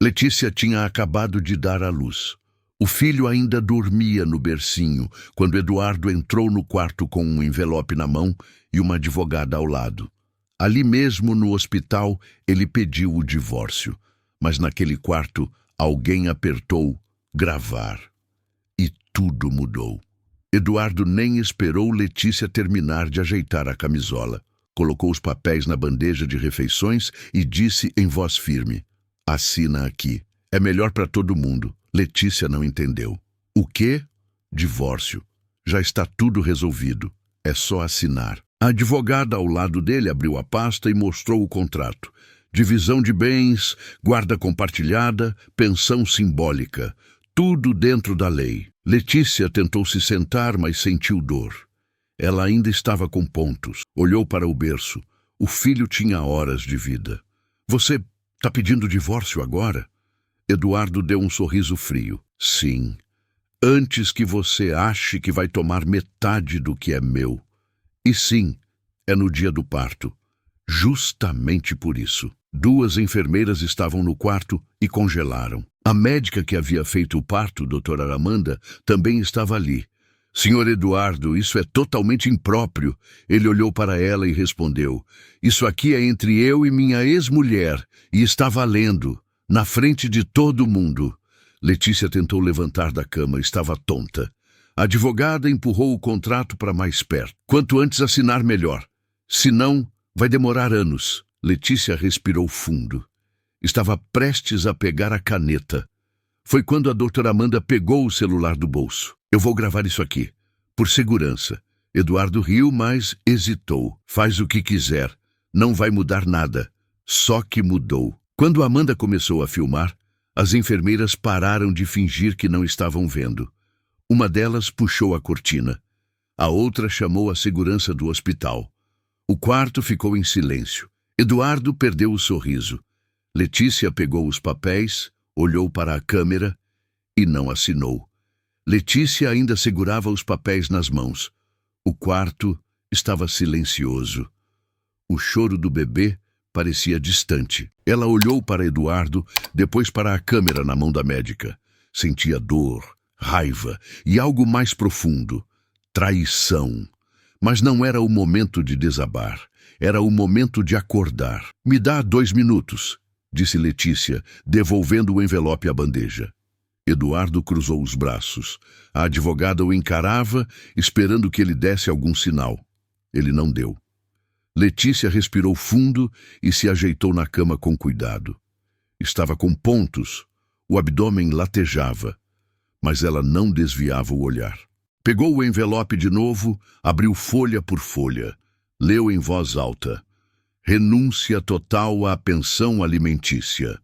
Letícia tinha acabado de dar à luz. O filho ainda dormia no bercinho quando Eduardo entrou no quarto com um envelope na mão e uma advogada ao lado. Ali mesmo no hospital, ele pediu o divórcio, mas naquele quarto alguém apertou gravar. E tudo mudou. Eduardo nem esperou Letícia terminar de ajeitar a camisola. Colocou os papéis na bandeja de refeições e disse em voz firme: "Assina aqui. É melhor para todo mundo." Letícia não entendeu. "O quê?" "Divórcio. Já está tudo resolvido. É só assinar." A advogada ao lado dele abriu a pasta e mostrou o contrato. Divisão de bens, guarda compartilhada, pensão simbólica. Tudo dentro da lei. Letícia tentou se sentar, mas sentiu dor. Ela ainda estava com pontos. Olhou para o berço. O filho tinha horas de vida. "Você está pedindo divórcio agora?" Eduardo deu um sorriso frio. "Sim. Antes que você ache que vai tomar metade do que é meu. E sim, é no dia do parto. Justamente por isso." 2 enfermeiras estavam no quarto e congelaram. A médica que havia feito o parto, doutora Amanda, também estava ali. "Senhor Eduardo, isso é totalmente impróprio." Ele olhou para ela e respondeu: "Isso aqui é entre eu e minha ex-mulher, e está valendo, na frente de todo mundo." Letícia tentou levantar da cama, estava tonta. A advogada empurrou o contrato para mais perto. "Quanto antes assinar, melhor. Senão, vai demorar anos." Letícia respirou fundo. Estava prestes a pegar a caneta. Foi quando a doutora Amanda pegou o celular do bolso. "Eu vou gravar isso aqui, por segurança." Eduardo riu, mas hesitou. "Faz o que quiser. Não vai mudar nada." Só que mudou. Quando Amanda começou a filmar, as enfermeiras pararam de fingir que não estavam vendo. Uma delas puxou a cortina. A outra chamou a segurança do hospital. O quarto ficou em silêncio. Eduardo perdeu o sorriso. Letícia pegou os papéis, olhou para a câmera e não assinou. Letícia ainda segurava os papéis nas mãos. O quarto estava silencioso. O choro do bebê parecia distante. Ela olhou para Eduardo, depois para a câmera na mão da médica. Sentia dor, raiva e algo mais profundo: traição. Mas não era o momento de desabar. Era o momento de acordar. "Me dá 2 minutos", disse Letícia, devolvendo o envelope à bandeja. Eduardo cruzou os braços. A advogada o encarava, esperando que ele desse algum sinal. Ele não deu. Letícia respirou fundo e se ajeitou na cama com cuidado. Estava com pontos, o abdômen latejava, mas ela não desviava o olhar. Pegou o envelope de novo, abriu folha por folha. Leu em voz alta: "Renúncia total à pensão alimentícia.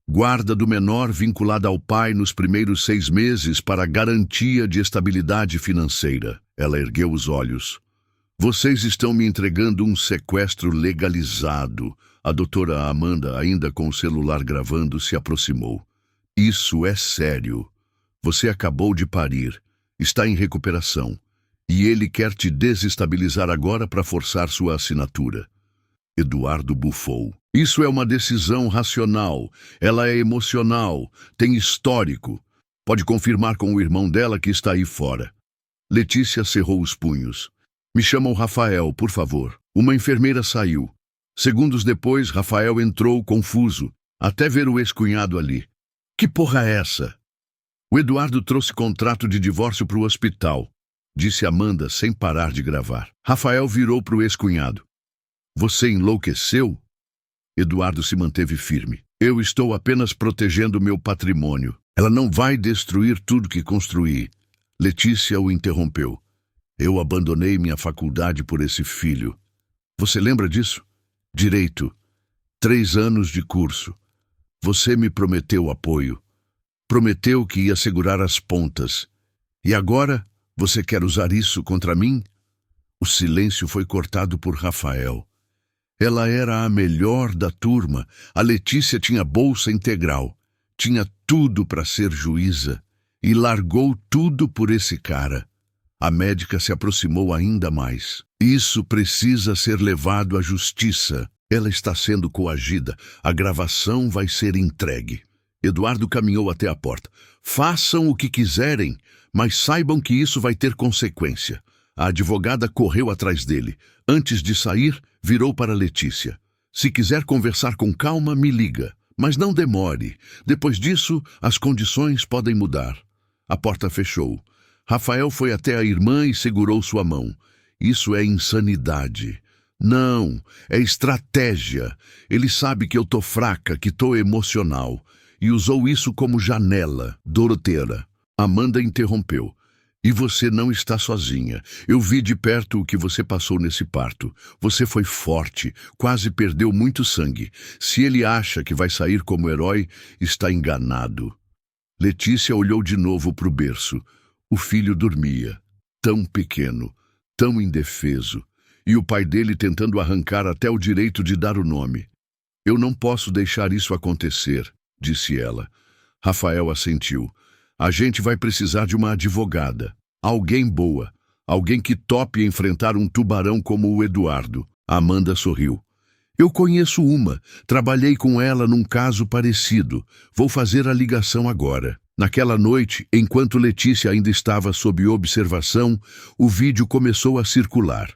Guarda do menor vinculada ao pai nos primeiros 6 meses para garantia de estabilidade financeira." Ela ergueu os olhos. "Vocês estão me entregando um sequestro legalizado." A doutora Amanda, ainda com o celular gravando, se aproximou. "Isso é sério. Você acabou de parir. Está em recuperação. E ele quer te desestabilizar agora para forçar sua assinatura." Eduardo bufou. "Isso é uma decisão racional. Ela é emocional. Tem histórico. Pode confirmar com o irmão dela que está aí fora." Letícia cerrou os punhos. "Me chamam Rafael, por favor." Uma enfermeira saiu. Segundos depois, Rafael entrou confuso, até ver o ex-cunhado ali. "Que porra é essa?" "O Eduardo trouxe contrato de divórcio para o hospital", disse Amanda sem parar de gravar. Rafael virou para o ex-cunhado. "Você enlouqueceu?" Eduardo se manteve firme. "Eu estou apenas protegendo meu patrimônio. Ela não vai destruir tudo que construí." Letícia o interrompeu. "Eu abandonei minha faculdade por esse filho. Você lembra disso? Direito. 3 anos de curso. Você me prometeu apoio. Prometeu que ia segurar as pontas. E agora você quer usar isso contra mim?" O silêncio foi cortado por Rafael. Ela era a melhor da turma. A Letícia tinha bolsa integral. Tinha tudo para ser juíza. E largou tudo por esse cara. A médica se aproximou ainda mais. "Isso precisa ser levado à justiça. Ela está sendo coagida. A gravação vai ser entregue." Eduardo caminhou até a porta. Façam o que quiserem, mas saibam que isso vai ter consequência. A advogada correu atrás dele. Antes de sair, virou para Letícia. Se quiser conversar com calma, me liga. Mas não demore. Depois disso, as condições podem mudar. A porta fechou. Rafael foi até a irmã e segurou sua mão. Isso é insanidade. Não, é estratégia. Ele sabe que eu tô fraca, que tô emocional. E usou isso como janela, Doroteira. Amanda interrompeu. E você não está sozinha. Eu vi de perto o que você passou nesse parto. Você foi forte, quase perdeu muito sangue. Se ele acha que vai sair como herói, está enganado. Letícia olhou de novo para o berço. O filho dormia, tão pequeno, tão indefeso, e o pai dele tentando arrancar até o direito de dar o nome. Eu não posso deixar isso acontecer, disse ela. Rafael assentiu. A gente vai precisar de uma advogada. Alguém boa. Alguém que tope enfrentar um tubarão como o Eduardo. Amanda sorriu. Eu conheço uma. Trabalhei com ela num caso parecido. Vou fazer a ligação agora. Naquela noite, enquanto Letícia ainda estava sob observação, o vídeo começou a circular.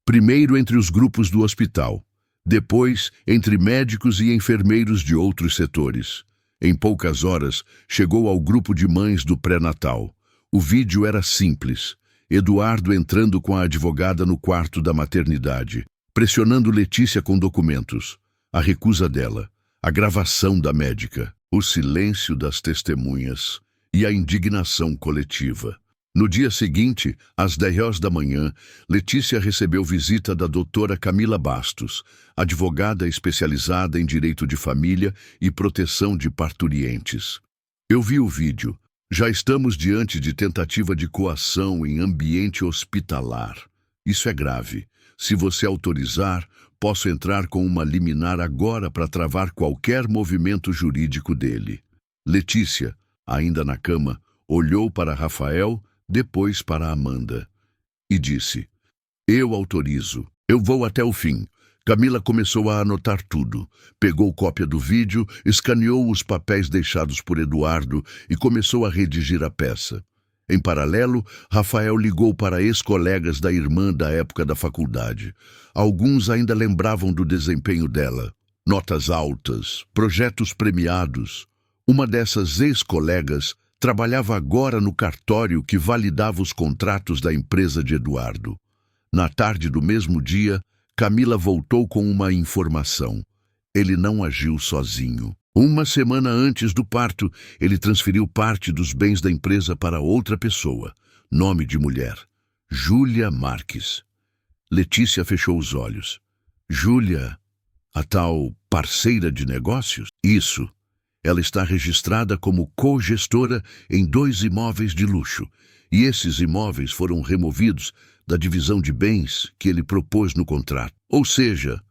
Primeiro entre os grupos do hospital. Depois, entre médicos e enfermeiros de outros setores. Em poucas horas, chegou ao grupo de mães do pré-natal. O vídeo era simples. Eduardo entrando com a advogada no quarto da maternidade, pressionando Letícia com documentos. A recusa dela, a gravação da médica, o silêncio das testemunhas e a indignação coletiva. No dia seguinte, às 10 da manhã, Letícia recebeu visita da doutora Camila Bastos, advogada especializada em direito de família e proteção de parturientes. Eu vi o vídeo. Já estamos diante de tentativa de coação em ambiente hospitalar. Isso é grave. Se você autorizar, posso entrar com uma liminar agora para travar qualquer movimento jurídico dele. Letícia, ainda na cama, olhou para Rafael, depois para Amanda, e disse, eu autorizo, eu vou até o fim. Camila começou a anotar tudo, pegou cópia do vídeo, escaneou os papéis deixados por Eduardo e começou a redigir a peça. Em paralelo, Rafael ligou para ex-colegas da irmã da época da faculdade. Alguns ainda lembravam do desempenho dela. Notas altas, projetos premiados. Uma dessas ex-colegas trabalhava agora no cartório que validava os contratos da empresa de Eduardo. Na tarde do mesmo dia, Camila voltou com uma informação. Ele não agiu sozinho. Uma semana antes do parto, ele transferiu parte dos bens da empresa para outra pessoa. Nome de mulher. Júlia Marques. Letícia fechou os olhos. Júlia, a tal parceira de negócios? Isso. Ela está registrada como cogestora em 2 imóveis de luxo, e esses imóveis foram removidos da divisão de bens que ele propôs no contrato. Ou seja,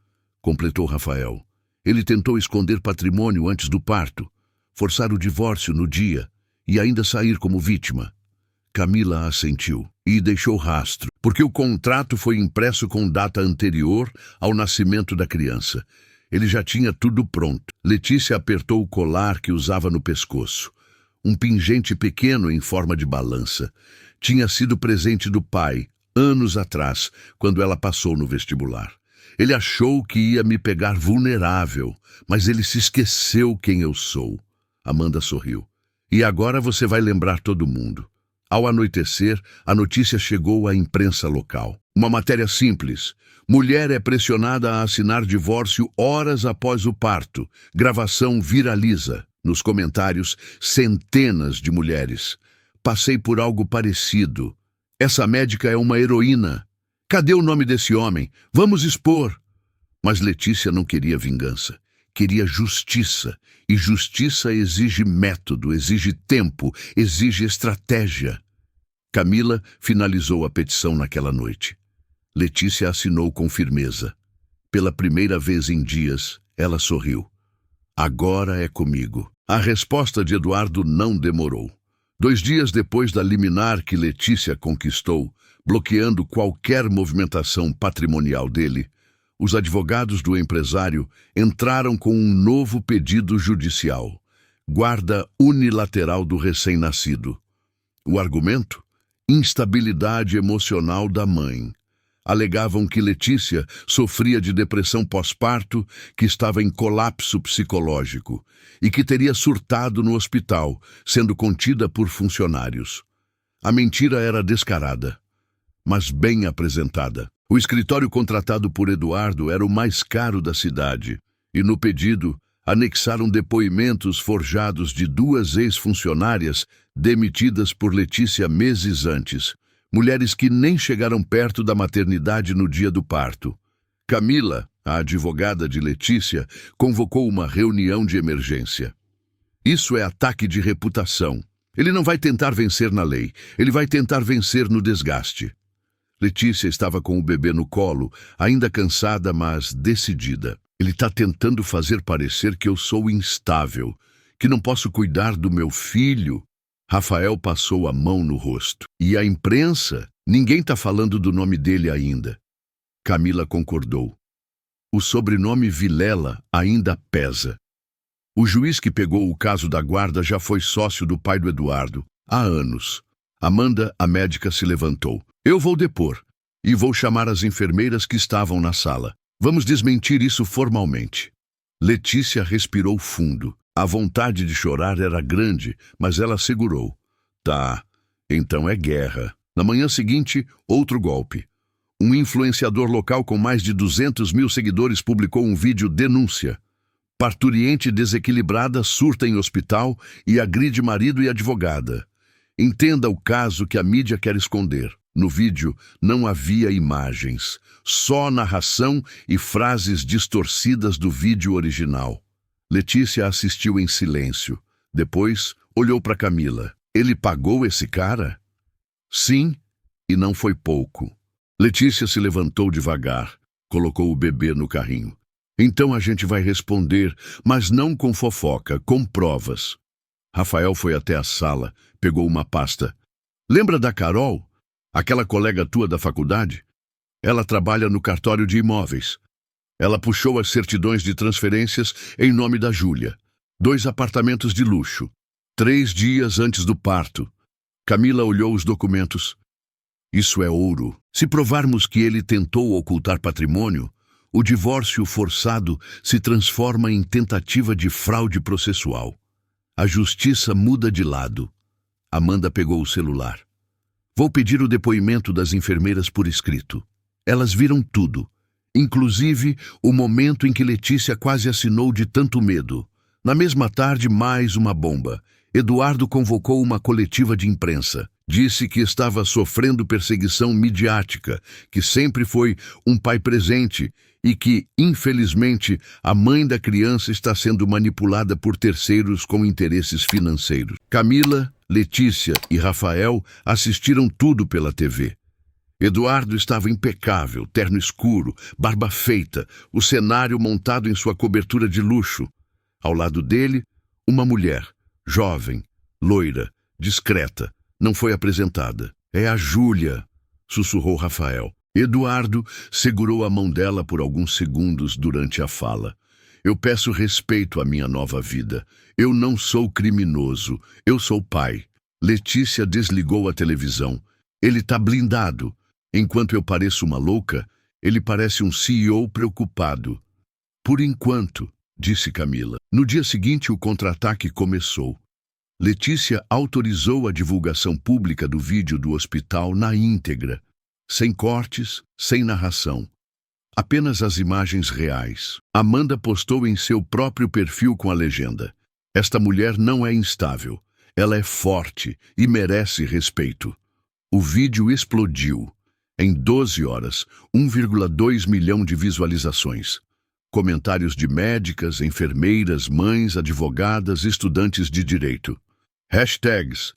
completou Rafael, ele tentou esconder patrimônio antes do parto, forçar o divórcio no dia e ainda sair como vítima. Camila assentiu e deixou rastro, porque o contrato foi impresso com data anterior ao nascimento da criança. Ele já tinha tudo pronto. Letícia apertou o colar que usava no pescoço. Um pingente pequeno em forma de balança. Tinha sido presente do pai, anos atrás, quando ela passou no vestibular. Ele achou que ia me pegar vulnerável, mas ele se esqueceu quem eu sou. Amanda sorriu. E agora você vai lembrar todo mundo. Ao anoitecer, a notícia chegou à imprensa local. Uma matéria simples. Mulher é pressionada a assinar divórcio horas após o parto. Gravação viraliza. Nos comentários, centenas de mulheres. Passei por algo parecido. Essa médica é uma heroína. Cadê o nome desse homem? Vamos expor. Mas Letícia não queria vingança. Queria justiça. E justiça exige método, exige tempo, exige estratégia. Camila finalizou a petição naquela noite. Letícia assinou com firmeza. Pela primeira vez em dias, ela sorriu. Agora é comigo. A resposta de Eduardo não demorou. 2 dias depois da liminar que Letícia conquistou, bloqueando qualquer movimentação patrimonial dele, os advogados do empresário entraram com um novo pedido judicial. guarda unilateral do recém-nascido. O argumento? Instabilidade emocional da mãe. Alegavam que Letícia sofria de depressão pós-parto, que estava em colapso psicológico e que teria surtado no hospital, sendo contida por funcionários. A mentira era descarada, mas bem apresentada. O escritório contratado por Eduardo era o mais caro da cidade e, no pedido, anexaram depoimentos forjados de 2 ex-funcionárias demitidas por Letícia meses antes. Mulheres que nem chegaram perto da maternidade no dia do parto. Camila, a advogada de Letícia, convocou uma reunião de emergência. Isso é ataque de reputação. Ele não vai tentar vencer na lei, ele vai tentar vencer no desgaste. Letícia estava com o bebê no colo, ainda cansada, mas decidida. Ele está tentando fazer parecer que eu sou instável, que não posso cuidar do meu filho. Rafael passou a mão no rosto. E a imprensa? Ninguém está falando do nome dele ainda. Camila concordou. O sobrenome Vilela ainda pesa. O juiz que pegou o caso da guarda já foi sócio do pai do Eduardo há anos. Amanda, a médica, se levantou. Eu vou depor e vou chamar as enfermeiras que estavam na sala. Vamos desmentir isso formalmente. Letícia respirou fundo. A vontade de chorar era grande, mas ela segurou. Tá, então é guerra. Na manhã seguinte, outro golpe. Um influenciador local com mais de 200 mil seguidores publicou um vídeo denúncia. Parturiente desequilibrada surta em hospital e agride marido e advogada. Entenda o caso que a mídia quer esconder. No vídeo não havia imagens, só narração e frases distorcidas do vídeo original. Letícia assistiu em silêncio. Depois, olhou para Camila. Ele pagou esse cara? Sim, e não foi pouco. Letícia se levantou devagar, colocou o bebê no carrinho. Então a gente vai responder, mas não com fofoca, com provas. Rafael foi até a sala, pegou uma pasta. Lembra da Carol? Aquela colega tua da faculdade? Ela trabalha no cartório de imóveis. Ela puxou as certidões de transferências em nome da Júlia. 2 apartamentos de luxo. 3 dias antes do parto. Camila olhou os documentos. Isso é ouro. Se provarmos que ele tentou ocultar patrimônio, o divórcio forçado se transforma em tentativa de fraude processual. A justiça muda de lado. Amanda pegou o celular. Vou pedir o depoimento das enfermeiras por escrito. Elas viram tudo. Inclusive o momento em que Letícia quase assinou de tanto medo. Na mesma tarde, mais uma bomba. Eduardo convocou uma coletiva de imprensa. Disse que estava sofrendo perseguição midiática, que sempre foi um pai presente e que, infelizmente, a mãe da criança está sendo manipulada por terceiros com interesses financeiros. Camila, Letícia e Rafael assistiram tudo pela TV. Eduardo estava impecável, terno escuro, barba feita, o cenário montado em sua cobertura de luxo. Ao lado dele, uma mulher, jovem, loira, discreta, não foi apresentada. É a Júlia, sussurrou Rafael. Eduardo segurou a mão dela por alguns segundos durante a fala. Eu peço respeito à minha nova vida. Eu não sou criminoso, eu sou pai. Letícia desligou a televisão. Ele está blindado. Enquanto eu pareço uma louca, ele parece um CEO preocupado. Por enquanto, disse Camila. No dia seguinte, o contra-ataque começou. Letícia autorizou a divulgação pública do vídeo do hospital na íntegra, sem cortes, sem narração. Apenas as imagens reais. Amanda postou em seu próprio perfil com a legenda. Esta mulher não é instável. Ela é forte e merece respeito. O vídeo explodiu. Em 12 horas, 1,2 milhão de visualizações. Comentários de médicas, enfermeiras, mães, advogadas, estudantes de direito. Hashtags: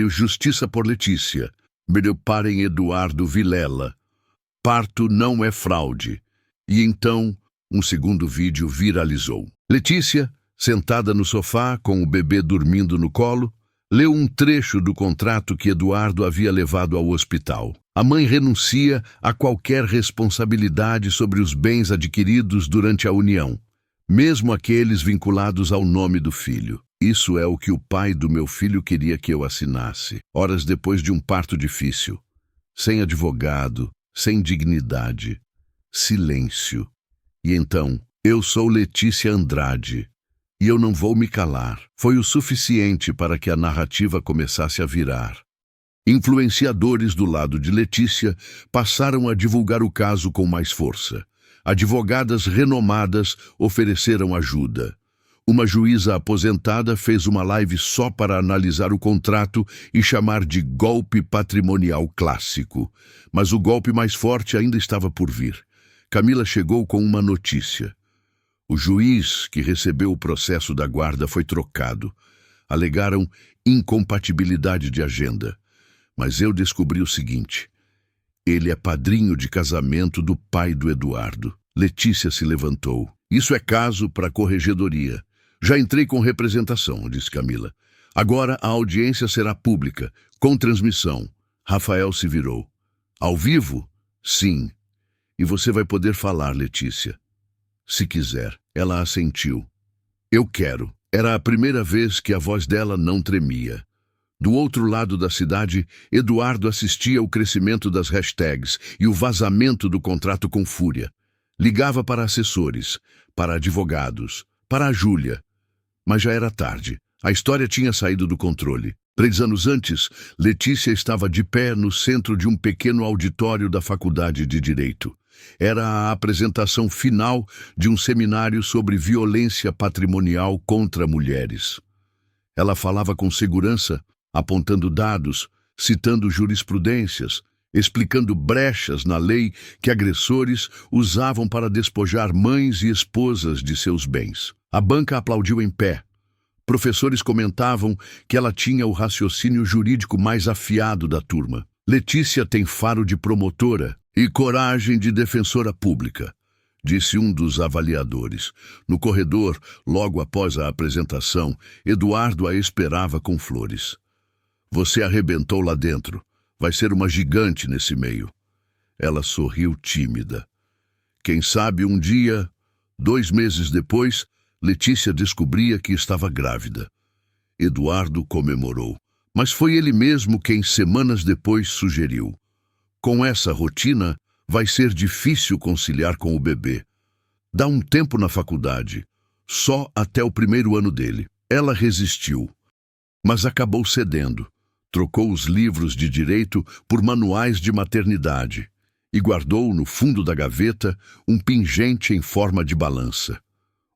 Justiça por Letícia. Parem Eduardo Vilela. Parto não é fraude. E então, um segundo vídeo viralizou. Letícia, sentada no sofá com o bebê dormindo no colo, leu um trecho do contrato que Eduardo havia levado ao hospital. A mãe renuncia a qualquer responsabilidade sobre os bens adquiridos durante a união, mesmo aqueles vinculados ao nome do filho. Isso é o que o pai do meu filho queria que eu assinasse, horas depois de um parto difícil. Sem advogado, sem dignidade. Silêncio. E então, eu sou Letícia Andrade. E eu não vou me calar. Foi o suficiente para que a narrativa começasse a virar. Influenciadores do lado de Letícia passaram a divulgar o caso com mais força. Advogadas renomadas ofereceram ajuda. Uma juíza aposentada fez uma live só para analisar o contrato e chamar de golpe patrimonial clássico. Mas o golpe mais forte ainda estava por vir. Camila chegou com uma notícia. O juiz que recebeu o processo da guarda foi trocado. Alegaram incompatibilidade de agenda. Mas eu descobri o seguinte. Ele é padrinho de casamento do pai do Eduardo. Letícia se levantou. Isso é caso para a corregedoria. Já entrei com representação, disse Camila. Agora a audiência será pública, com transmissão. Rafael se virou. Ao vivo? Sim. E você vai poder falar, Letícia. Se quiser. Ela assentiu. Eu quero. Era a primeira vez que a voz dela não tremia. Do outro lado da cidade, Eduardo assistia ao crescimento das hashtags e o vazamento do contrato com fúria. Ligava para assessores, para advogados, para a Júlia. Mas já era tarde. A história tinha saído do controle. 3 anos antes, Letícia estava de pé no centro de um pequeno auditório da Faculdade de Direito. Era a apresentação final de um seminário sobre violência patrimonial contra mulheres. Ela falava com segurança, apontando dados, citando jurisprudências, explicando brechas na lei que agressores usavam para despojar mães e esposas de seus bens. A banca aplaudiu em pé. Professores comentavam que ela tinha o raciocínio jurídico mais afiado da turma. Letícia tem faro de promotora e coragem de defensora pública, disse um dos avaliadores. No corredor, logo após a apresentação, Eduardo a esperava com flores. Você arrebentou lá dentro. Vai ser uma gigante nesse meio. Ela sorriu tímida. Quem sabe um dia, 2 meses depois, Letícia descobria que estava grávida. Eduardo comemorou, mas foi ele mesmo quem semanas depois sugeriu. Com essa rotina, vai ser difícil conciliar com o bebê. Dá um tempo na faculdade, só até o 1º ano dele. Ela resistiu, mas acabou cedendo. Trocou os livros de direito por manuais de maternidade e guardou no fundo da gaveta um pingente em forma de balança.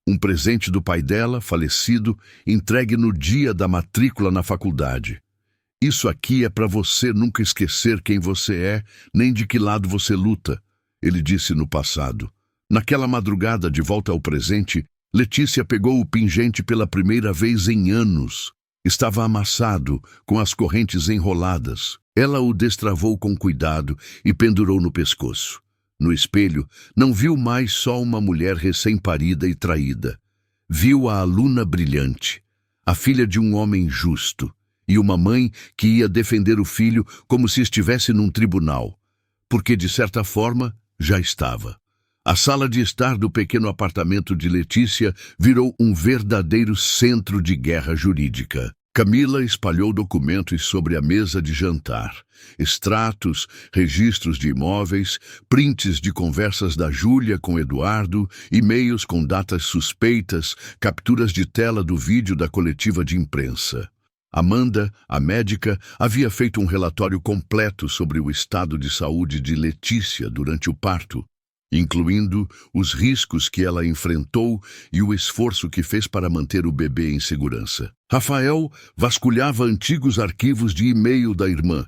Um presente do pai dela, falecido, entregue no dia da matrícula na faculdade. Isso aqui é para você nunca esquecer quem você é, nem de que lado você luta, ele disse no passado. Naquela madrugada de volta ao presente, Letícia pegou o pingente pela primeira vez em anos. Estava amassado, com as correntes enroladas. Ela o destravou com cuidado e pendurou no pescoço. No espelho, não viu mais só uma mulher recém-parida e traída. Viu a aluna brilhante, a filha de um homem justo, e uma mãe que ia defender o filho como se estivesse num tribunal, porque, de certa forma, já estava. A sala de estar do pequeno apartamento de Letícia virou um verdadeiro centro de guerra jurídica. Camila espalhou documentos sobre a mesa de jantar. Extratos, registros de imóveis, prints de conversas da Júlia com Eduardo, e-mails com datas suspeitas, capturas de tela do vídeo da coletiva de imprensa. Amanda, a médica, havia feito um relatório completo sobre o estado de saúde de Letícia durante o parto, incluindo os riscos que ela enfrentou e o esforço que fez para manter o bebê em segurança. Rafael vasculhava antigos arquivos de e-mail da irmã,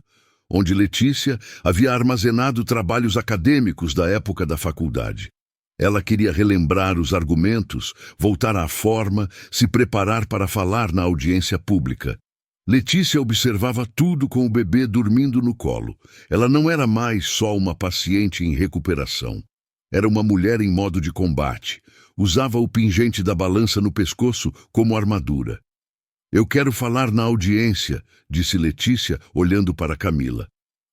onde Letícia havia armazenado trabalhos acadêmicos da época da faculdade. Ela queria relembrar os argumentos, voltar à forma, se preparar para falar na audiência pública. Letícia observava tudo com o bebê dormindo no colo. Ela não era mais só uma paciente em recuperação. Era uma mulher em modo de combate. Usava o pingente da balança no pescoço como armadura. Eu quero falar na audiência, disse Letícia, olhando para Camila.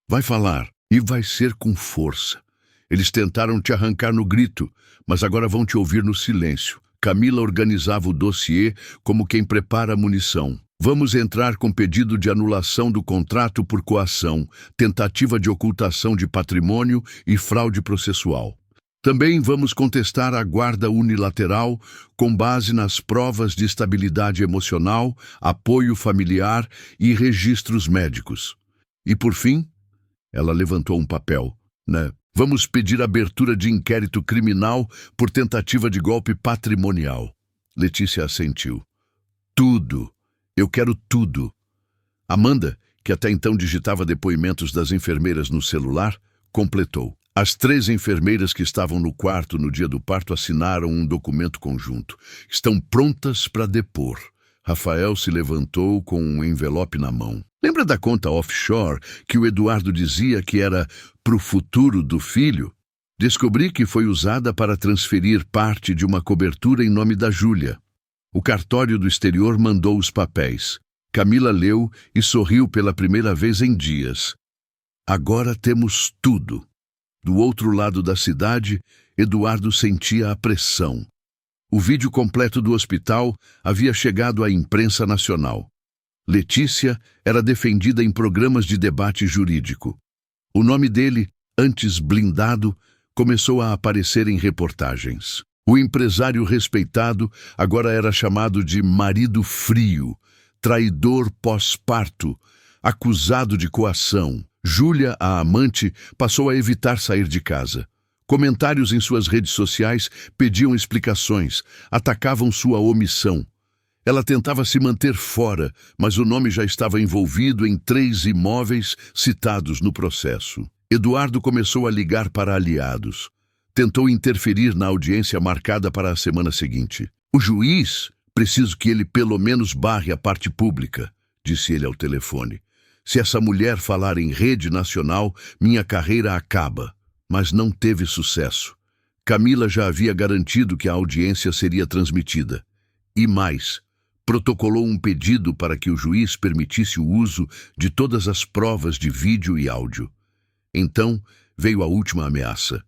Vai falar, e vai ser com força. Eles tentaram te arrancar no grito, mas agora vão te ouvir no silêncio. Camila organizava o dossiê como quem prepara a munição. Vamos entrar com pedido de anulação do contrato por coação, tentativa de ocultação de patrimônio e fraude processual. Também vamos contestar a guarda unilateral com base nas provas de estabilidade emocional, apoio familiar e registros médicos. E por fim, ela levantou um papel, Vamos pedir abertura de inquérito criminal por tentativa de golpe patrimonial. Letícia assentiu. Tudo. Eu quero tudo. Amanda, que até então digitava depoimentos das enfermeiras no celular, completou. As 3 enfermeiras que estavam no quarto no dia do parto assinaram um documento conjunto. Estão prontas para depor. Rafael se levantou com um envelope na mão. Lembra da conta offshore que o Eduardo dizia que era pro futuro do filho? Descobri que foi usada para transferir parte de uma cobertura em nome da Júlia. O cartório do exterior mandou os papéis. Camila leu e sorriu pela primeira vez em dias. Agora temos tudo. Do outro lado da cidade, Eduardo sentia a pressão. O vídeo completo do hospital havia chegado à imprensa nacional. Letícia era defendida em programas de debate jurídico. O nome dele, antes blindado, começou a aparecer em reportagens. O empresário respeitado agora era chamado de marido frio, traidor pós-parto, acusado de coação. Júlia, a amante, passou a evitar sair de casa. Comentários em suas redes sociais pediam explicações, atacavam sua omissão. Ela tentava se manter fora, mas o nome já estava envolvido em 3 imóveis citados no processo. Eduardo começou a ligar para aliados. Tentou interferir na audiência marcada para a semana seguinte. O juiz, preciso que ele pelo menos barre a parte pública, disse ele ao telefone. Se essa mulher falar em rede nacional, minha carreira acaba. Mas não teve sucesso. Camila já havia garantido que a audiência seria transmitida. E mais, protocolou um pedido para que o juiz permitisse o uso de todas as provas de vídeo e áudio. Então veio a última ameaça.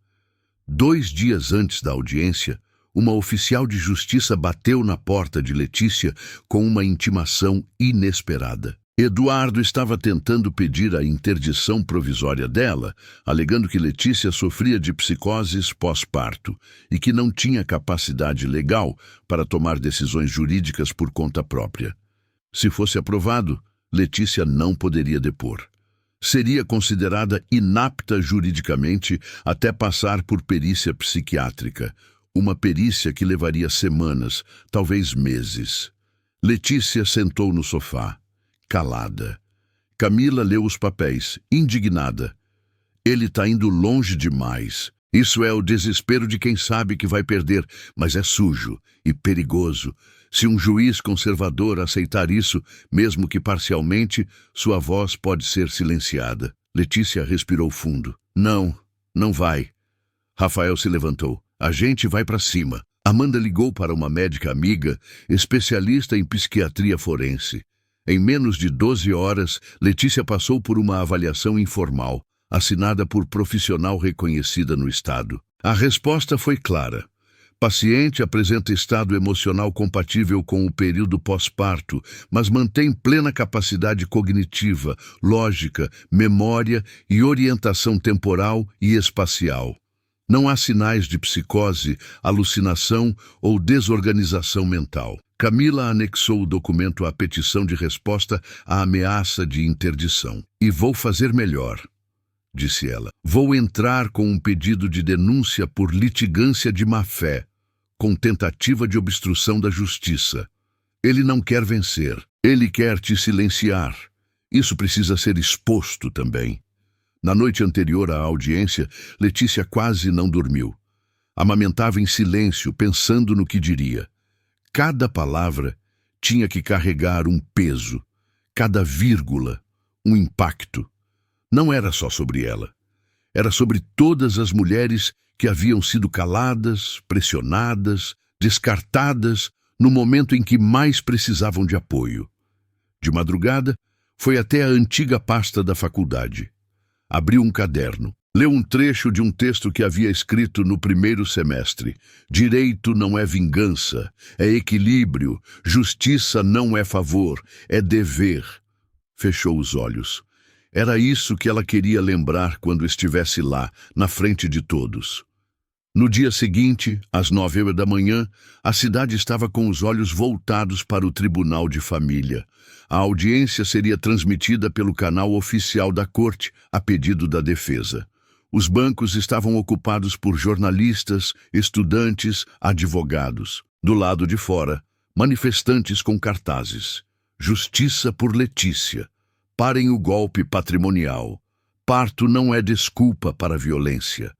2 dias antes da audiência, uma oficial de justiça bateu na porta de Letícia com uma intimação inesperada. Eduardo estava tentando pedir a interdição provisória dela, alegando que Letícia sofria de psicoses pós-parto e que não tinha capacidade legal para tomar decisões jurídicas por conta própria. Se fosse aprovado, Letícia não poderia depor. Seria considerada inapta juridicamente até passar por perícia psiquiátrica, uma perícia que levaria semanas, talvez meses. Letícia sentou no sofá, calada. Camila leu os papéis, indignada. Ele está indo longe demais. Isso é o desespero de quem sabe que vai perder, mas é sujo e perigoso. Se um juiz conservador aceitar isso, mesmo que parcialmente, sua voz pode ser silenciada. Letícia respirou fundo. Não, não vai. Rafael se levantou. A gente vai para cima. Amanda ligou para uma médica amiga, especialista em psiquiatria forense. Em menos de 12 horas, Letícia passou por uma avaliação informal, assinada por profissional reconhecida no estado. A resposta foi clara. Paciente apresenta estado emocional compatível com o período pós-parto, mas mantém plena capacidade cognitiva, lógica, memória e orientação temporal e espacial. Não há sinais de psicose, alucinação ou desorganização mental. Camila anexou o documento à petição de resposta à ameaça de interdição. E vou fazer melhor, disse ela. Vou entrar com um pedido de denúncia por litigância de má-fé, com tentativa de obstrução da justiça. Ele não quer vencer, ele quer te silenciar. Isso precisa ser exposto também. Na noite anterior à audiência, Letícia quase não dormiu. Amamentava em silêncio, pensando no que diria. Cada palavra tinha que carregar um peso, cada vírgula, um impacto. Não era só sobre ela. Era sobre todas as mulheres que haviam sido caladas, pressionadas, descartadas no momento em que mais precisavam de apoio. De madrugada, foi até a antiga pasta da faculdade. Abriu um caderno. Leu um trecho de um texto que havia escrito no primeiro semestre. Direito não é vingança, é equilíbrio. Justiça não é favor, é dever. Fechou os olhos. Era isso que ela queria lembrar quando estivesse lá, na frente de todos. No dia seguinte, às 9h da manhã, a cidade estava com os olhos voltados para o Tribunal de Família. A audiência seria transmitida pelo canal oficial da corte, a pedido da defesa. Os bancos estavam ocupados por jornalistas, estudantes, advogados. Do lado de fora, manifestantes com cartazes. Justiça por Letícia. Parem o golpe patrimonial. Parto não é desculpa para a violência.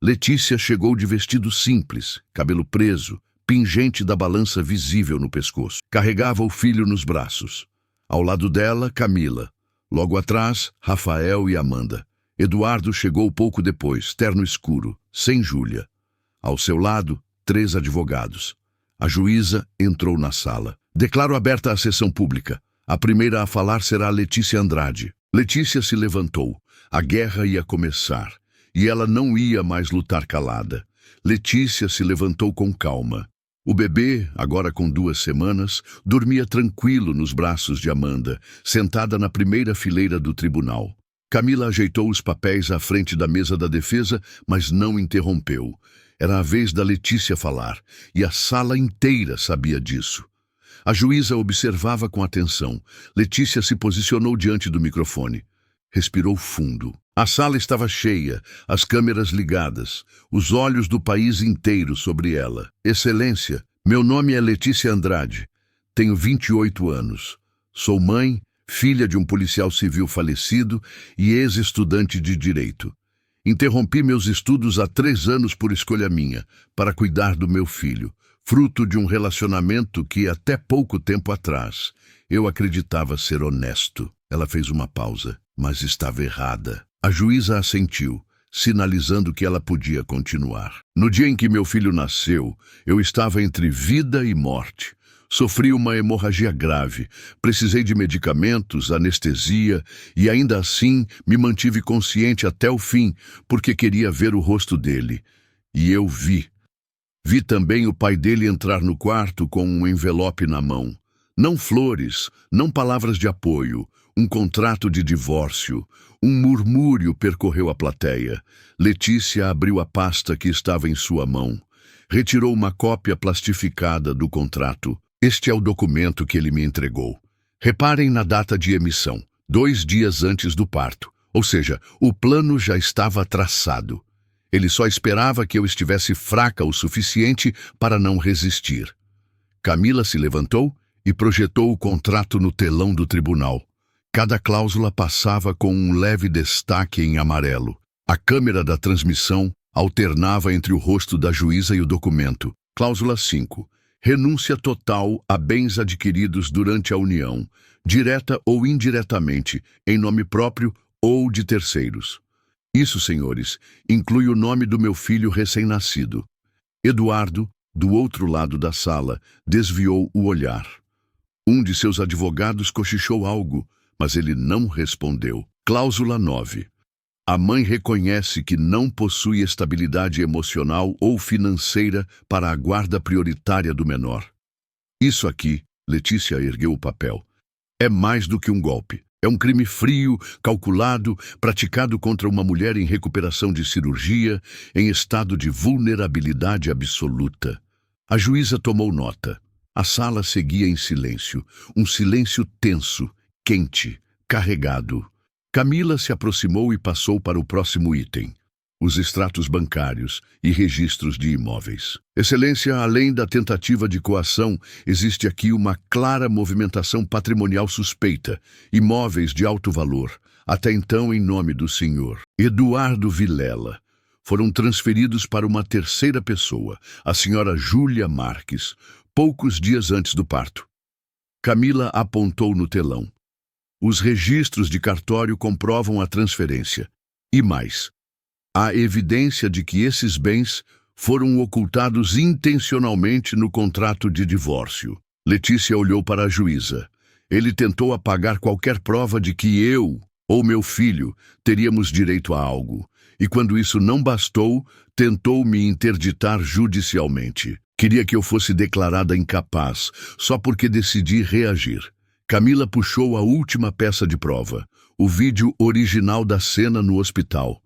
Letícia chegou de vestido simples, cabelo preso, pingente da balança visível no pescoço. Carregava o filho nos braços. Ao lado dela, Camila. Logo atrás, Rafael e Amanda. Eduardo chegou pouco depois, terno escuro, sem Júlia. Ao seu lado, 3 advogados. A juíza entrou na sala. Declaro aberta a sessão pública. A primeira a falar será Letícia Andrade. Letícia se levantou. A guerra ia começar. E ela não ia mais lutar calada. Letícia se levantou com calma. O bebê, agora com 2 semanas, dormia tranquilo nos braços de Amanda, sentada na primeira fileira do tribunal. Camila ajeitou os papéis à frente da mesa da defesa, mas não interrompeu. Era a vez da Letícia falar, e a sala inteira sabia disso. A juíza observava com atenção. Letícia se posicionou diante do microfone. Respirou fundo. A sala estava cheia, as câmeras ligadas, os olhos do país inteiro sobre ela. Excelência, meu nome é Letícia Andrade. Tenho 28 anos. Sou mãe, filha de um policial civil falecido e ex-estudante de direito. Interrompi meus estudos há 3 anos por escolha minha, para cuidar do meu filho, fruto de um relacionamento que, até pouco tempo atrás, eu acreditava ser honesto. Ela fez uma pausa, mas estava errada. A juíza assentiu, sinalizando que ela podia continuar. No dia em que meu filho nasceu, eu estava entre vida e morte. Sofri uma hemorragia grave, precisei de medicamentos, anestesia e ainda assim me mantive consciente até o fim, porque queria ver o rosto dele. E eu vi. Vi também o pai dele entrar no quarto com um envelope na mão. Não flores, não palavras de apoio, um contrato de divórcio. Um murmúrio percorreu a plateia. Letícia abriu a pasta que estava em sua mão. Retirou uma cópia plastificada do contrato. Este é o documento que ele me entregou. Reparem na data de emissão, 2 dias antes do parto. Ou seja, o plano já estava traçado. Ele só esperava que eu estivesse fraca o suficiente para não resistir. Camila se levantou e projetou o contrato no telão do tribunal. Cada cláusula passava com um leve destaque em amarelo. A câmera da transmissão alternava entre o rosto da juíza e o documento. Cláusula 5. Renúncia total a bens adquiridos durante a união, direta ou indiretamente, em nome próprio ou de terceiros. Isso, senhores, inclui o nome do meu filho recém-nascido. Eduardo, do outro lado da sala, desviou o olhar. Um de seus advogados cochichou algo, mas ele não respondeu. Cláusula 9. A mãe reconhece que não possui estabilidade emocional ou financeira para a guarda prioritária do menor. Isso aqui, Letícia ergueu o papel, é mais do que um golpe. É um crime frio, calculado, praticado contra uma mulher em recuperação de cirurgia, em estado de vulnerabilidade absoluta. A juíza tomou nota. A sala seguia em silêncio, um silêncio tenso, quente, carregado. Camila se aproximou e passou para o próximo item. Os extratos bancários e registros de imóveis. Excelência, além da tentativa de coação, existe aqui uma clara movimentação patrimonial suspeita, imóveis de alto valor, até então em nome do senhor Eduardo Vilela, foram transferidos para uma terceira pessoa, a senhora Júlia Marques, poucos dias antes do parto. Camila apontou no telão. Os registros de cartório comprovam a transferência. E mais, há evidência de que esses bens foram ocultados intencionalmente no contrato de divórcio. Letícia olhou para a juíza. Ele tentou apagar qualquer prova de que eu ou meu filho, teríamos direito a algo. E quando isso não bastou, tentou me interditar judicialmente. Queria que eu fosse declarada incapaz, só porque decidi reagir. Camila puxou a última peça de prova, o vídeo original da cena no hospital.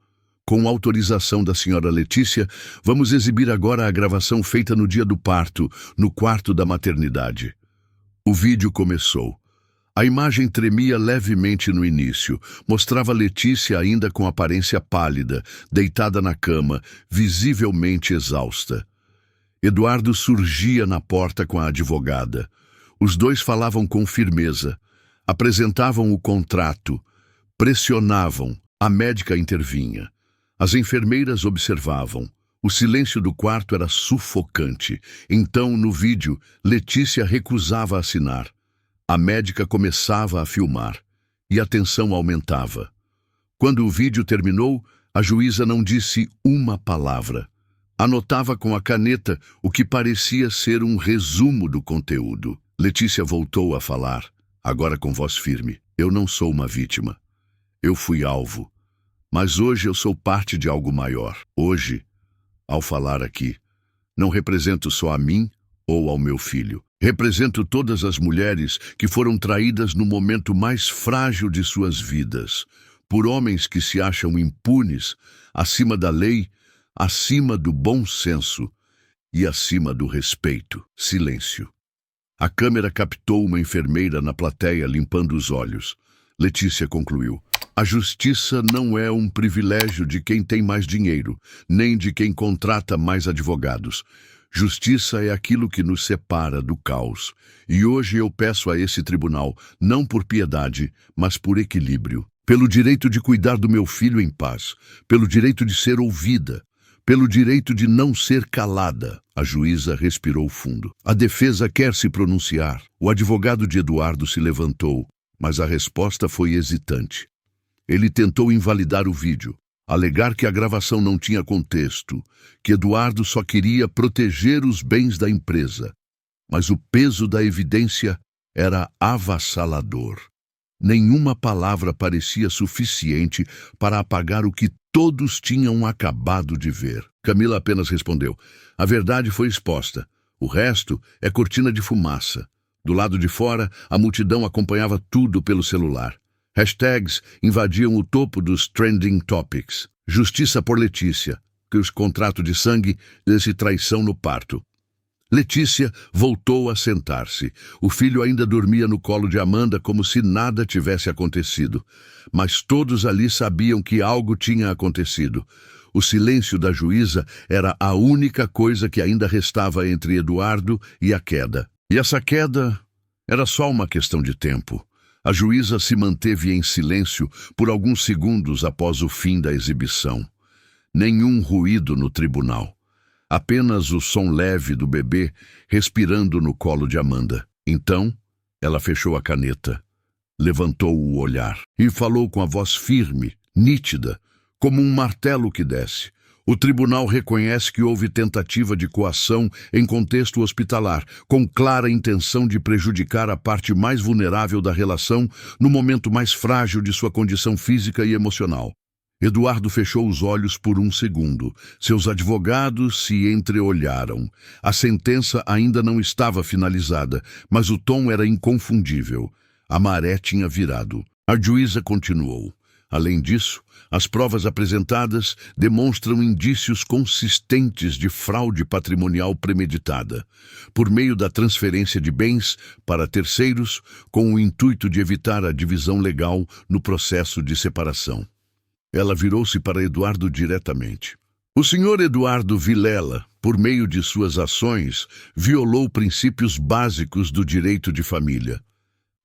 Com autorização da senhora Letícia, vamos exibir agora a gravação feita no dia do parto, no quarto da maternidade. O vídeo começou. A imagem tremia levemente no início. Mostrava Letícia ainda com aparência pálida, deitada na cama, visivelmente exausta. Eduardo surgia na porta com a advogada. Os dois falavam com firmeza. Apresentavam o contrato. Pressionavam. A médica intervinha. As enfermeiras observavam. O silêncio do quarto era sufocante. Então, no vídeo, Letícia recusava assinar. A médica começava a filmar. E a tensão aumentava. Quando o vídeo terminou, a juíza não disse uma palavra. Anotava com a caneta o que parecia ser um resumo do conteúdo. Letícia voltou a falar, agora com voz firme. Eu não sou uma vítima. Eu fui alvo. Mas hoje eu sou parte de algo maior. Hoje, ao falar aqui, não represento só a mim ou ao meu filho. Represento todas as mulheres que foram traídas no momento mais frágil de suas vidas, por homens que se acham impunes, acima da lei, acima do bom senso e acima do respeito. Silêncio. A câmera captou uma enfermeira na plateia limpando os olhos. Letícia concluiu. A justiça não é um privilégio de quem tem mais dinheiro, nem de quem contrata mais advogados. Justiça é aquilo que nos separa do caos. E hoje eu peço a esse tribunal, não por piedade, mas por equilíbrio. Pelo direito de cuidar do meu filho em paz, pelo direito de ser ouvida, pelo direito de não ser calada. A juíza respirou fundo. A defesa quer se pronunciar. O advogado de Eduardo se levantou, mas a resposta foi hesitante. Ele tentou invalidar o vídeo, alegar que a gravação não tinha contexto, que Eduardo só queria proteger os bens da empresa. Mas o peso da evidência era avassalador. Nenhuma palavra parecia suficiente para apagar o que todos tinham acabado de ver. Camila apenas respondeu. A verdade foi exposta. O resto é cortina de fumaça. Do lado de fora, a multidão acompanhava tudo pelo celular. Hashtags invadiam o topo dos trending topics. Justiça por Letícia, que os contratos de sangue desse traição no parto. Letícia voltou a sentar-se. O filho ainda dormia no colo de Amanda como se nada tivesse acontecido. Mas todos ali sabiam que algo tinha acontecido. O silêncio da juíza era a única coisa que ainda restava entre Eduardo e a queda. E essa queda era só uma questão de tempo. A juíza se manteve em silêncio por alguns segundos após o fim da exibição. Nenhum ruído no tribunal. Apenas o som leve do bebê respirando no colo de Amanda. Então, ela fechou a caneta, levantou o olhar e falou com a voz firme, nítida, como um martelo que desce. O tribunal reconhece que houve tentativa de coação em contexto hospitalar, com clara intenção de prejudicar a parte mais vulnerável da relação no momento mais frágil de sua condição física e emocional. Eduardo fechou os olhos por um segundo. Seus advogados se entreolharam. A sentença ainda não estava finalizada, mas o tom era inconfundível. A maré tinha virado. A juíza continuou. Além disso, as provas apresentadas demonstram indícios consistentes de fraude patrimonial premeditada, por meio da transferência de bens para terceiros, com o intuito de evitar a divisão legal no processo de separação. Ela virou-se para Eduardo diretamente. O senhor Eduardo Vilela, por meio de suas ações, violou princípios básicos do direito de família,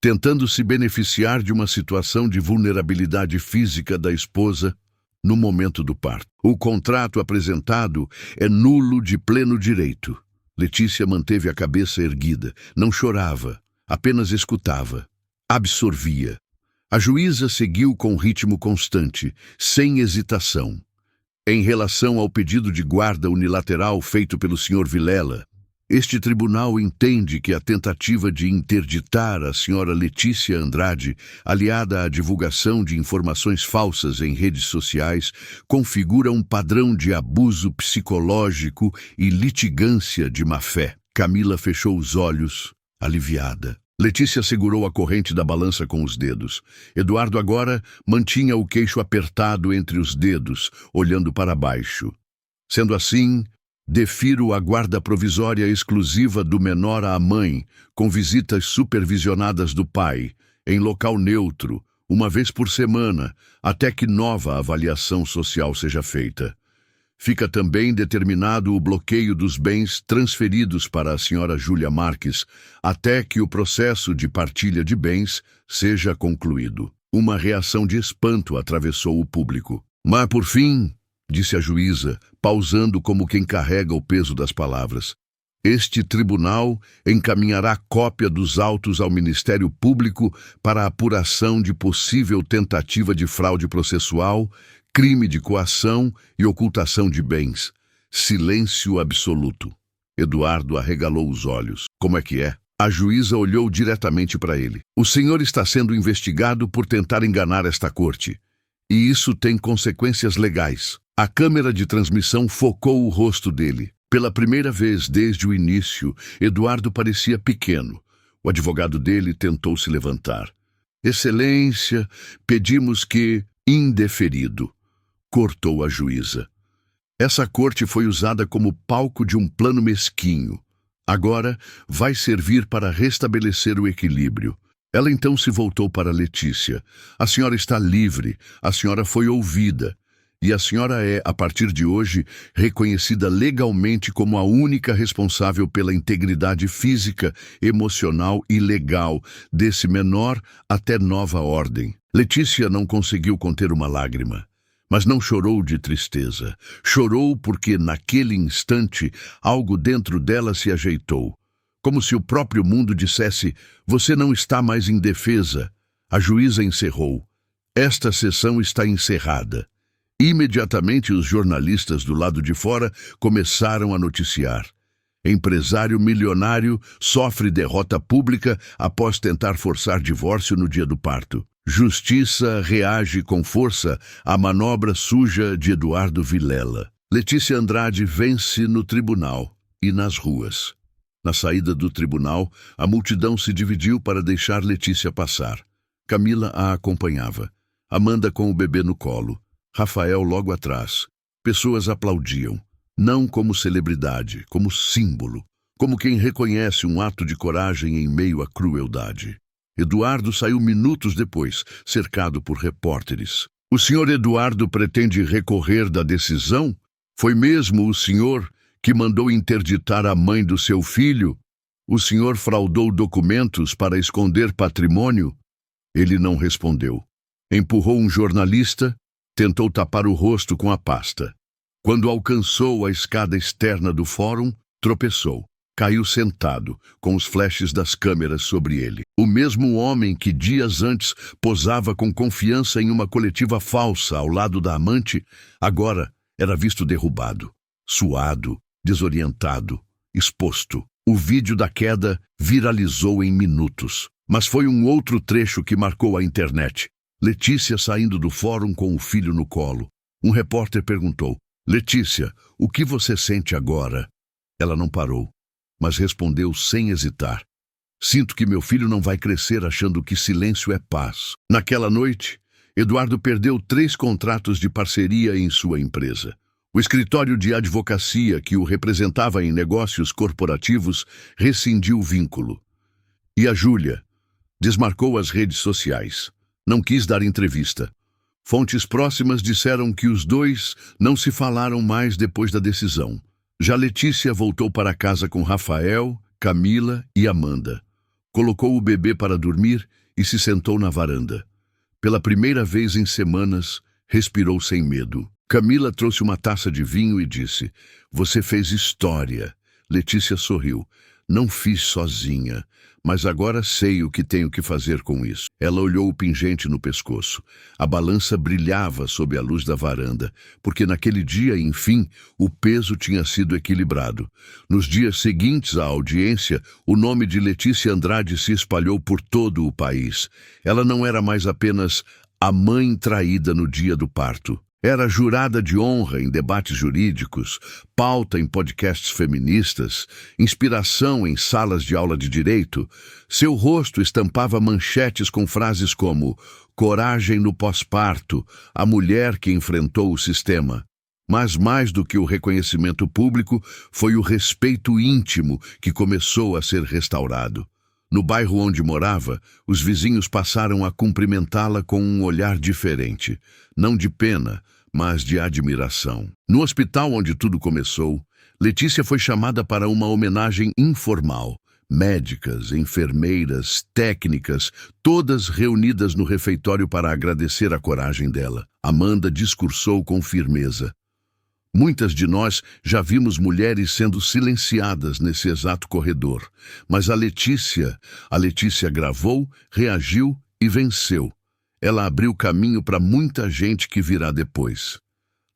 tentando se beneficiar de uma situação de vulnerabilidade física da esposa no momento do parto. O contrato apresentado é nulo de pleno direito. Letícia manteve a cabeça erguida, não chorava, apenas escutava, absorvia. A juíza seguiu com ritmo constante, sem hesitação. Em relação ao pedido de guarda unilateral feito pelo Sr. Vilela, Este tribunal entende que a tentativa de interditar a senhora Letícia Andrade, aliada à divulgação de informações falsas em redes sociais, configura um padrão de abuso psicológico e litigância de má-fé. Camila fechou os olhos, aliviada. Letícia segurou a corrente da balança com os dedos. Eduardo agora mantinha o queixo apertado entre os dedos, olhando para baixo. Sendo assim, defiro a guarda provisória exclusiva do menor à mãe, com visitas supervisionadas do pai, em local neutro, uma vez por semana, até que nova avaliação social seja feita. Fica também determinado o bloqueio dos bens transferidos para a senhora Júlia Marques, até que o processo de partilha de bens seja concluído. Uma reação de espanto atravessou o público. Mas, por fim, disse a juíza, pausando como quem carrega o peso das palavras, este tribunal encaminhará cópia dos autos ao Ministério Público para apuração de possível tentativa de fraude processual, crime de coação e ocultação de bens. Silêncio absoluto. Eduardo arregalou os olhos. Como é que é? A juíza olhou diretamente para ele. O senhor está sendo investigado por tentar enganar esta corte. E isso tem consequências legais. A câmera de transmissão focou o rosto dele. Pela primeira vez desde o início, Eduardo parecia pequeno. O advogado dele tentou se levantar. Excelência, pedimos que... Indeferido. Cortou a juíza. Essa corte foi usada como palco de um plano mesquinho. Agora vai servir para restabelecer o equilíbrio. Ela então se voltou para Letícia. A senhora está livre, a senhora foi ouvida. E a senhora é, a partir de hoje, reconhecida legalmente como a única responsável pela integridade física, emocional e legal desse menor até nova ordem. Letícia não conseguiu conter uma lágrima. Mas não chorou de tristeza. Chorou porque, naquele instante, algo dentro dela se ajeitou. Como se o próprio mundo dissesse, você não está mais indefesa. A juíza encerrou. Esta sessão está encerrada. Imediatamente os jornalistas do lado de fora começaram a noticiar. Empresário milionário sofre derrota pública após tentar forçar divórcio no dia do parto. Justiça reage com força à manobra suja de Eduardo Vilela. Letícia Andrade vence no tribunal e nas ruas. Na saída do tribunal, a multidão se dividiu para deixar Letícia passar. Camila a acompanhava. Amanda com o bebê no colo. Rafael logo atrás. Pessoas aplaudiam. Não como celebridade, como símbolo. Como quem reconhece um ato de coragem em meio à crueldade. Eduardo saiu minutos depois, cercado por repórteres. O senhor Eduardo pretende recorrer da decisão? Foi mesmo o senhor que mandou interditar a mãe do seu filho? O senhor fraudou documentos para esconder patrimônio? Ele não respondeu. Empurrou um jornalista, tentou tapar o rosto com a pasta. Quando alcançou a escada externa do fórum, tropeçou. Caiu sentado, com os flashes das câmeras sobre ele. O mesmo homem que dias antes posava com confiança em uma coletiva falsa ao lado da amante, agora era visto derrubado, suado, desorientado, exposto. O vídeo da queda viralizou em minutos. Mas foi um outro trecho que marcou a internet. Letícia saindo do fórum com o filho no colo. Um repórter perguntou, Letícia, o que você sente agora? Ela não parou, mas respondeu sem hesitar. Sinto que meu filho não vai crescer achando que silêncio é paz. Naquela noite, Eduardo perdeu 3 contratos de parceria em sua empresa. O escritório de advocacia que o representava em negócios corporativos rescindiu o vínculo. E a Júlia desmarcou as redes sociais. Não quis dar entrevista. Fontes próximas disseram que os dois não se falaram mais depois da decisão. Já Letícia voltou para casa com Rafael, Camila e Amanda. Colocou o bebê para dormir e se sentou na varanda. Pela primeira vez em semanas, respirou sem medo. Camila trouxe uma taça de vinho e disse, você fez história. Letícia sorriu. Não fiz sozinha, mas agora sei o que tenho que fazer com isso. Ela olhou o pingente no pescoço. A balança brilhava sob a luz da varanda, porque naquele dia, enfim, o peso tinha sido equilibrado. Nos dias seguintes à audiência, o nome de Letícia Andrade se espalhou por todo o país. Ela não era mais apenas a mãe traída no dia do parto. Era jurada de honra em debates jurídicos, pauta em podcasts feministas, inspiração em salas de aula de direito. Seu rosto estampava manchetes com frases como "Coragem no pós-parto, a mulher que enfrentou o sistema". Mas mais do que o reconhecimento público, foi o respeito íntimo que começou a ser restaurado. No bairro onde morava, os vizinhos passaram a cumprimentá-la com um olhar diferente, não de pena, mas de admiração. No hospital onde tudo começou, Letícia foi chamada para uma homenagem informal. Médicas, enfermeiras, técnicas, todas reunidas no refeitório para agradecer a coragem dela. Amanda discursou com firmeza. Muitas de nós já vimos mulheres sendo silenciadas nesse exato corredor, mas a Letícia gravou, reagiu e venceu. Ela abriu caminho para muita gente que virá depois.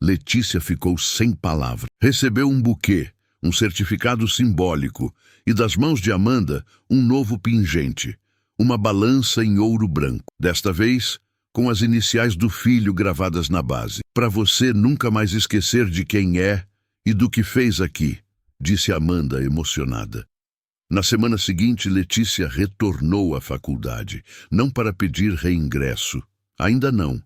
Letícia ficou sem palavras. Recebeu um buquê, um certificado simbólico, e das mãos de Amanda, um novo pingente, uma balança em ouro branco. Desta vez, com as iniciais do filho gravadas na base. "Para você nunca mais esquecer de quem é e do que fez aqui", disse Amanda, emocionada. Na semana seguinte, Letícia retornou à faculdade, não para pedir reingresso. Ainda não.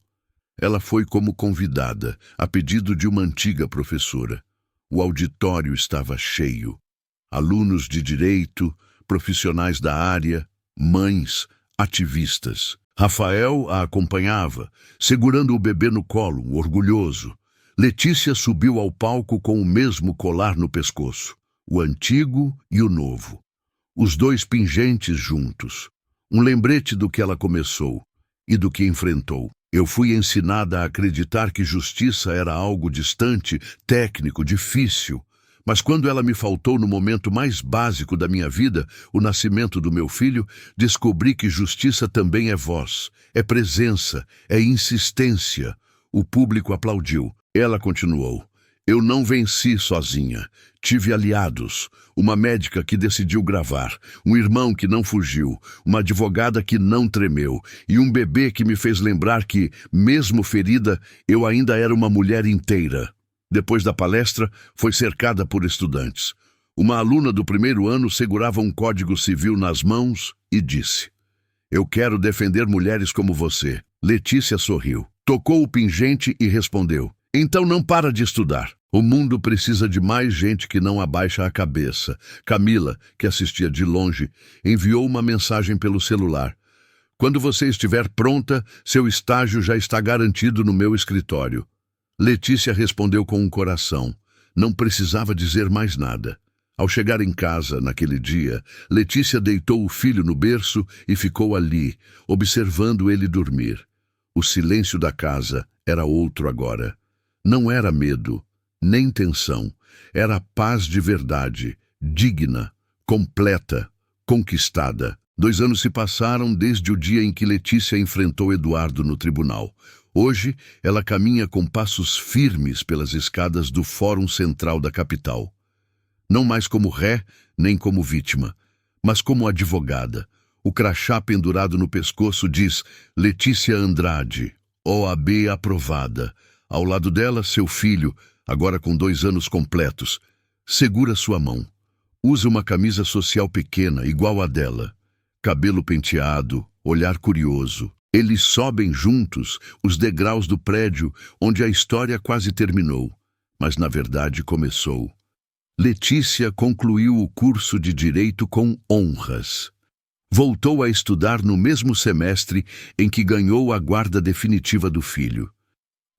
Ela foi como convidada, a pedido de uma antiga professora. O auditório estava cheio. Alunos de direito, profissionais da área, mães, ativistas. Rafael a acompanhava, segurando o bebê no colo, orgulhoso. Letícia subiu ao palco com o mesmo colar no pescoço, o antigo e o novo. Os dois pingentes juntos. Um lembrete do que ela começou e do que enfrentou. Eu fui ensinada a acreditar que justiça era algo distante, técnico, difícil. Mas quando ela me faltou no momento mais básico da minha vida, o nascimento do meu filho, descobri que justiça também é voz, é presença, é insistência. O público aplaudiu. Ela continuou. Eu não venci sozinha. Tive aliados. Uma médica que decidiu gravar, um irmão que não fugiu, uma advogada que não tremeu e um bebê que me fez lembrar que, mesmo ferida, eu ainda era uma mulher inteira. Depois da palestra, foi cercada por estudantes. Uma aluna do primeiro ano segurava um código civil nas mãos e disse: "Eu quero defender mulheres como você." Letícia sorriu, tocou o pingente e respondeu: "Então não para de estudar. O mundo precisa de mais gente que não abaixa a cabeça." Camila, que assistia de longe, enviou uma mensagem pelo celular. "Quando você estiver pronta, seu estágio já está garantido no meu escritório." Letícia respondeu com um coração. Não precisava dizer mais nada. Ao chegar em casa, naquele dia, Letícia deitou o filho no berço e ficou ali, observando ele dormir. O silêncio da casa era outro agora. Não era medo, nem tensão. Era paz de verdade, digna, completa, conquistada. 2 anos se passaram desde o dia em que Letícia enfrentou Eduardo no tribunal. Hoje, ela caminha com passos firmes pelas escadas do Fórum Central da capital. Não mais como ré, nem como vítima, mas como advogada. O crachá pendurado no pescoço diz Letícia Andrade, OAB aprovada. Ao lado dela, seu filho, agora com 2 anos completos, segura sua mão. Usa uma camisa social pequena, igual à dela. Cabelo penteado, olhar curioso. Eles sobem juntos os degraus do prédio onde a história quase terminou, mas na verdade começou. Letícia concluiu o curso de Direito com honras. Voltou a estudar no mesmo semestre em que ganhou a guarda definitiva do filho.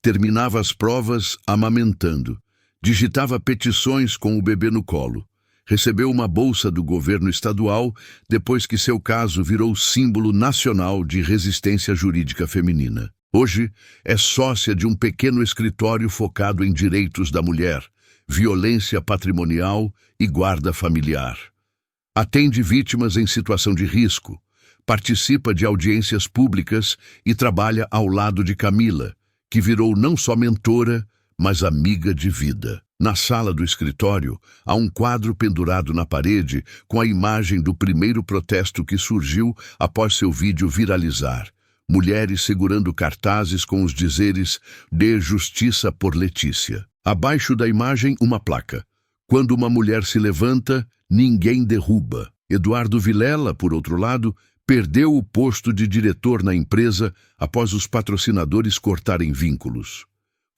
Terminava as provas amamentando. Digitava petições com o bebê no colo. Recebeu uma bolsa do governo estadual depois que seu caso virou símbolo nacional de resistência jurídica feminina. Hoje, é sócia de um pequeno escritório focado em direitos da mulher, violência patrimonial e guarda familiar. Atende vítimas em situação de risco, participa de audiências públicas e trabalha ao lado de Camila, que virou não só mentora, mas amiga de vida. Na sala do escritório, há um quadro pendurado na parede com a imagem do primeiro protesto que surgiu após seu vídeo viralizar. Mulheres segurando cartazes com os dizeres "Dê justiça por Letícia". Abaixo da imagem, uma placa: "Quando uma mulher se levanta, ninguém derruba". Eduardo Vilela, por outro lado, perdeu o posto de diretor na empresa após os patrocinadores cortarem vínculos.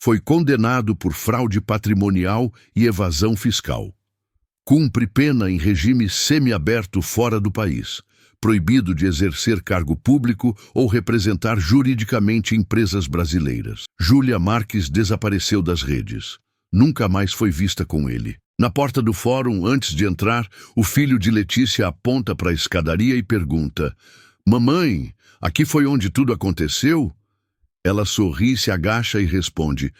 Foi condenado por fraude patrimonial e evasão fiscal. Cumpre pena em regime semiaberto fora do país, proibido de exercer cargo público ou representar juridicamente empresas brasileiras. Júlia Marques desapareceu das redes. Nunca mais foi vista com ele. Na porta do fórum, antes de entrar, o filho de Letícia aponta para a escadaria e pergunta: "Mamãe, aqui foi onde tudo aconteceu?" Ela sorri, se agacha e responde: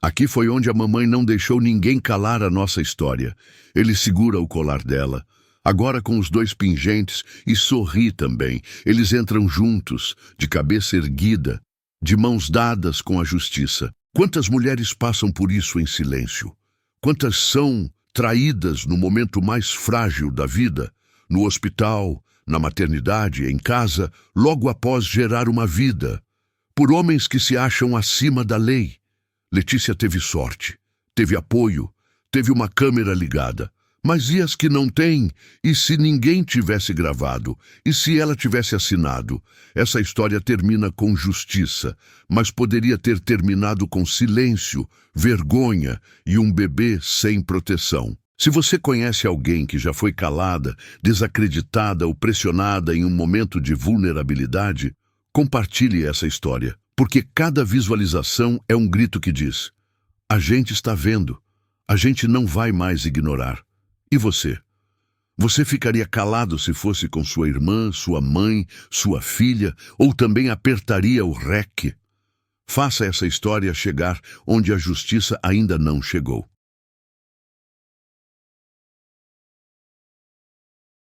"Aqui foi onde a mamãe não deixou ninguém calar a nossa história." Ele segura o colar dela, agora com os dois pingentes, e sorri também. Eles entram juntos, de cabeça erguida, de mãos dadas com a justiça. Quantas mulheres passam por isso em silêncio? Quantas são traídas no momento mais frágil da vida, no hospital, na maternidade, em casa, logo após gerar uma vida, por homens que se acham acima da lei? Letícia teve sorte, teve apoio, teve uma câmera ligada. Mas e as que não têm? E se ninguém tivesse gravado? E se ela tivesse assinado? Essa história termina com justiça, mas poderia ter terminado com silêncio, vergonha e um bebê sem proteção. Se você conhece alguém que já foi calada, desacreditada ou pressionada em um momento de vulnerabilidade, compartilhe essa história, porque cada visualização é um grito que diz: a gente está vendo, a gente não vai mais ignorar. E você? Você ficaria calado se fosse com sua irmã, sua mãe, sua filha, ou também apertaria o REC? Faça essa história chegar onde a justiça ainda não chegou.